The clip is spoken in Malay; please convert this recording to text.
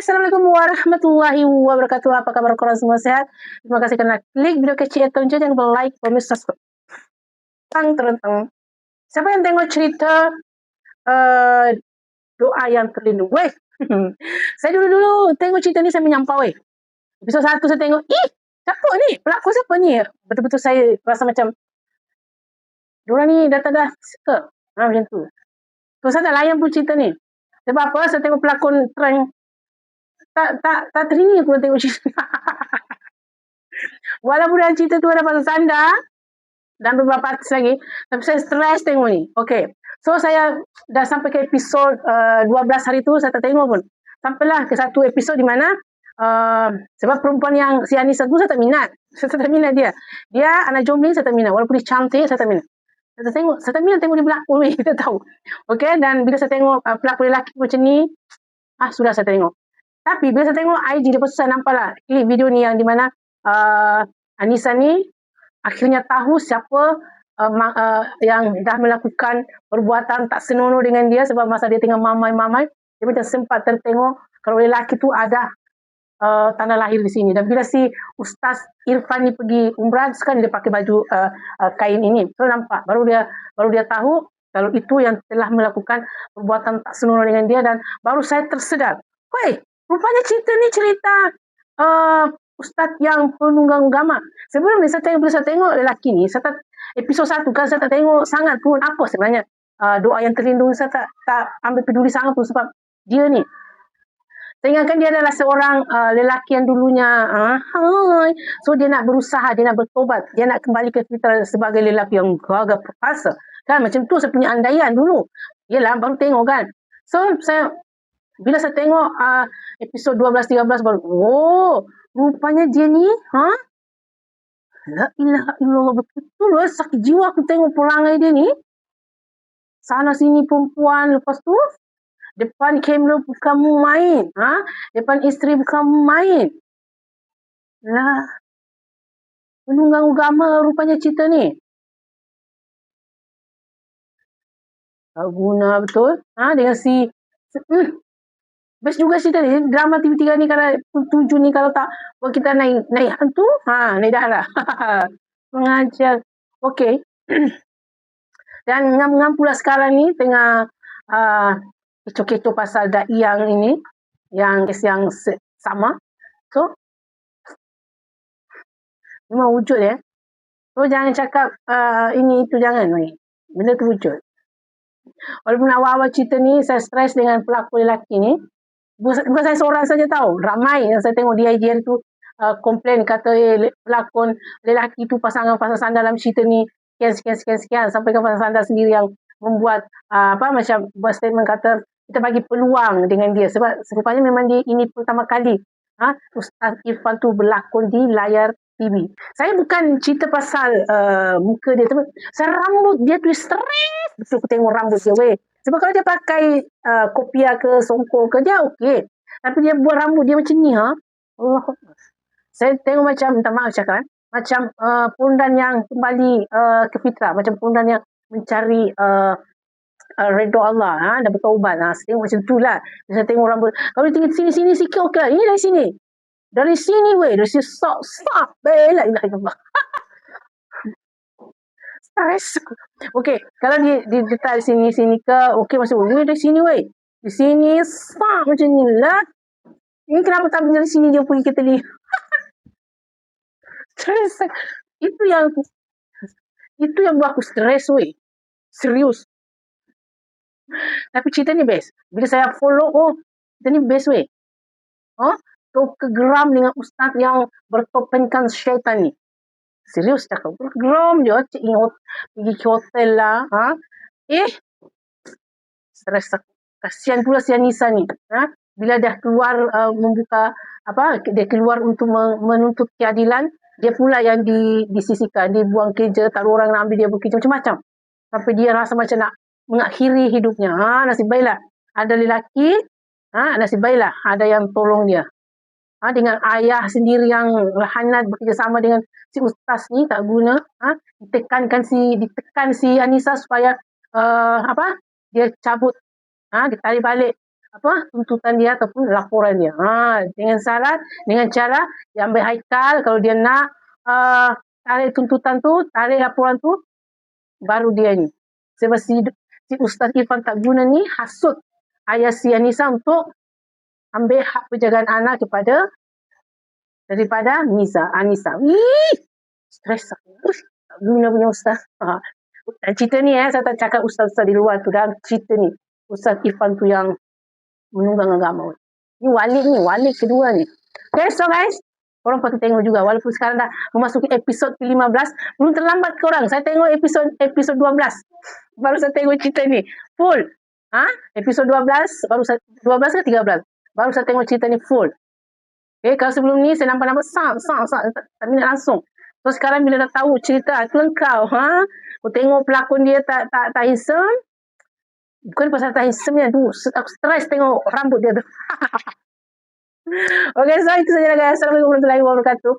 Assalamualaikum warahmatullahi wabarakatuh. Apa kabar korang semua, sehat? Terima kasih kerana klik video kecil atau jangan lupa like, comment, subscribe. Tang. Siapa yang tengok cerita doa yang terlindung? Weh, saya dulu tengok cerita ni saya menyampau weh. Episod 1 saya tengok, siapa ni? Pelakon siapa ni? Betul-betul saya rasa macam diorang ni dah tak dah suka. Macam tu. So saya tak layan pun cerita ni. Sebab apa? Saya tengok pelakon trend tak teringin aku nak tengok cerita. Walaupun dalam cerita tu ada pasal Sanda dan beberapa artis lagi, tapi saya stres tengok ni. Okay. So saya dah sampai ke episod 12 hari tu, saya tak tengok pun. Sampailah ke satu episod di mana sebab perempuan yang si Anissa tu saya tak minat. Saya tak minat dia. Dia anak jombling, saya tak minat. Walaupun dia cantik, saya tak minat. Saya tak minat tengok dia berlakon. Kita tahu. Okay. Dan bila saya tengok pelakon lelaki macam ni, sudah saya tengok. Tapi bila saya tengok IG, lepas tu saya nampak lah klik video ni yang di mana Anissa ni akhirnya tahu siapa yang dah melakukan perbuatan tak senonoh dengan dia sebab masa dia tengah mamai-mamai, dia macam sempat tertengok kalau lelaki tu ada tanda lahir di sini. Dan bila si Ustaz Irfan ni pergi umrah, kan dia pakai baju kain ini. So nampak, baru dia tahu kalau itu yang telah melakukan perbuatan tak senonoh dengan dia, dan baru saya tersedar. Woi, rupanya cerita ni cerita Ustaz yang penunggang agama. Sebelum ni saya tengok lelaki ni, episod 1 kan saya tak tengok sangat pun apa sebenarnya doa yang terlindung. Saya tak ambil peduli sangat pun sebab dia ni, saya ingatkan dia adalah seorang lelaki yang dulunya so dia nak berusaha, dia nak bertobat, dia nak kembali ke fitrah sebagai lelaki yang gagah perkasa kan, macam tu saya punya andaian dulu. Yelah, baru tengok kan. So bila saya tengok episod 12-13 baru, rupanya dia ni, la ilaha illallah, betul lah, sakit jiwa aku tengok perangai dia ni. Sana sini perempuan, lepas tu depan kamera bukan main, depan isteri bukan main. Lah, penunggang agama rupanya cerita ni. Tak guna betul. Dengan si best juga cerita ni. Drama TV3 ni kalau 7 ni kalau tak buat kita naik hantu, naik darah. Mengajar. Okey. Dan ngam-ngam pula sekarang ni tengah kecoh-kecoh pasal dai yang ini, yang sama. So memang wujud ya. So jangan cakap ini itu, jangan. Benda tu wujud. Walaupun awal-awal cerita ni saya stres dengan pelakon lelaki ni. Bukan saya seorang saja tahu. Ramai yang saya tengok di IGN tu komplain, kata pelakon lelaki tu pasangan Sanda dalam cerita ni sekian. Sampai ke Sanda sendiri yang membuat macam buat statement kata kita bagi peluang dengan dia. Sebab serupanya memang dia ini pertama kali Ustaz Irfan tu berlakon di layar TV. Saya bukan cerita pasal muka dia, tapi saya rambut dia tu stres. Betul aku tengok rambut dia weh. Sebab kalau dia pakai kopiah ke songkok ke, dia okey. Tapi dia buat rambut dia macam ni, saya tengok macam, minta maaf cakap, macam pondan yang kembali ke fitrah, macam pondan yang mencari redha Allah, dan bertaubat. Saya tengok macam tu lah. Saya tengok rambut. Kalau tinggi sini sikit okey lah. Ini dari sini. Dari sini weh, dari sini stop. Bela ilah ilah. Stress. Okey, kalau di letak sini ke, okey masuk. Ini dari sini weh. Di sini stop macam ni lah. Ini kenapa tak dari sini dia pergi ke teli? Stress. Itu yang buat aku stres weh. Serius. Tapi cerita ni best. Bila saya follow, cerita ni best weh. Tu kegeram dengan ustaz yang bertopengkan syaitan ni. Serius cakap. Geram je. Pergi ke hotel lah. Stres. Kasihan pula si Anissa ni. Bila dia keluar membuka, dia keluar untuk menuntut keadilan, dia pula yang disisikan. Dia buang kerja, tak ada orang nak ambil dia bekerja, macam-macam. Sampai dia rasa macam nak mengakhiri hidupnya. Nasib baiklah ada lelaki, nasib baiklah ada yang tolong dia. Dengan ayah sendiri yang lahanat bekerjasama dengan si ustaz ni, tak guna. Ditekan si Anissa supaya dia cabut, dia tarik balik tuntutan dia ataupun laporan dia. Dengan syarat, dengan cara diambil Haikal, kalau dia nak tarik tuntutan tu, tarik laporan tu, baru dia ni. Sebab si Ustaz Irfan tak guna ni hasut ayah si Anissa untuk ambil hak penjagaan anak daripada Anissa. Stres aku. Tak guna punya Ustaz. Cerita ni saya tak cakap Ustaz-Ustaz di luar tu, dalam cerita ni Ustaz Irfan tu yang menunggang agama. Ni wali kedua ni. Okay, so guys, korang patut tengok juga. Walaupun sekarang dah memasuki episod ke-15, belum terlambat korang. Saya tengok episod 12. Baru saya tengok cerita ni. Full. Episod 12, baru 12 ke 13? Baru saya tengok cerita ni full. Okay, kalau sebelum ni saya nampak tak minat langsung. So sekarang bila dah tahu cerita, tu engkau. Aku tengok pelakon dia tak handsome. Bukan pasal tak handsome-nya. Aku stres tengok rambut dia tu. Okay, so itu saja guys. Assalamualaikum warahmatullahi wabarakatuh.